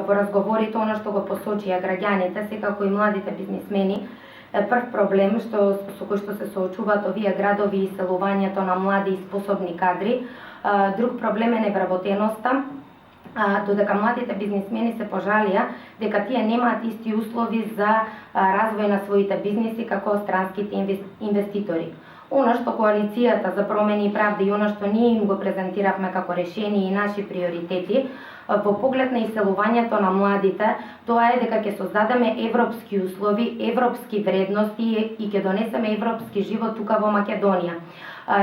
Во разговорите, она што го посочија граѓаните, секако и младите бизнисмени, прв проблем со кој што се соочуваат овие градови и иселувањето на млади и способни кадри. Друг проблем е невработеноста, додека младите бизнисмени се пожалија дека тие немаат исти услови за развој на своите бизниси како странските инвеститори. Она што коалицијата за промени и правда и она што ние им го презентиравме како решение и наши приоритети во поглед на иселувањето на младите, тоа е дека ќе создадеме европски услови, европски вредности и ќе донесеме европски живот тука во Македонија.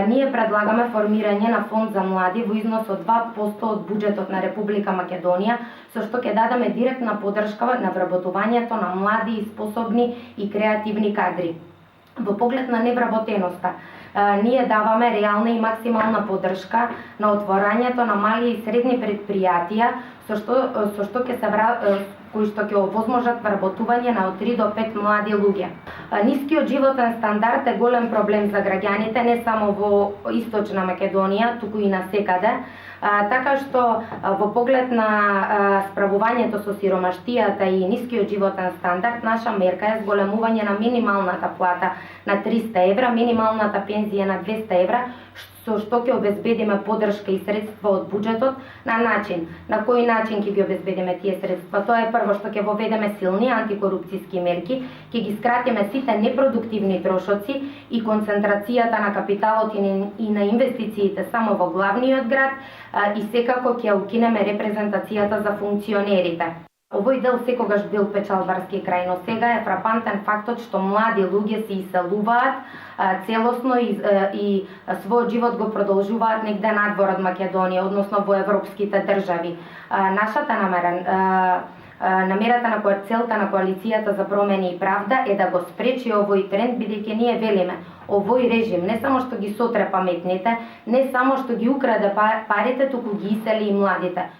Ние предлагаме формирање на фонд за млади во износ од 2% од буџетот на Република Македонија, со што ќе дадеме директна поддршка на вработувањето на млади и способни и креативни кадри. Во поглед на невработеноста, ние даваме реална и максимална поддршка на отворањето на мали и средни предпријатија кои што ќе овозможат вработување на од 3 до 5 млади луѓе. Нискиот животен стандард е голем проблем за граѓаните не само во Источна Македонија, туку и насекаде. Така што во поглед на справувањето со сиромаштијата и нискиот животен стандард, наша мерка е зголемување на минималната плата на 300 евра, минималната пензија на 200 евра, со што ќе обезбедиме поддршка и средства од буџетот на начин. На кој начин ќе ги обезбедиме тие средства? Тоа е прво што ќе воведеме силни антикорупцијски мерки, ќе ги скратиме сите непродуктивни трошоци и концентрацијата на капиталот и на инвестициите само во главниот град и секако ќе укинеме репрезентацијата за функционерите. Овој дел секогаш бил печалбарски крај, но сега е фрапантен фактот што млади луѓе се иселуваат целосно и својот живот го продолжуваат негде надвор од Македонија, односно во европските држави. Нашата намерата на целта на коалицијата за промени и правда е да го спречи овој тренд, бидејќи ние велиме овој режим не само што ги сотре паметните, не само што ги украде парите, туку ги исели и младите.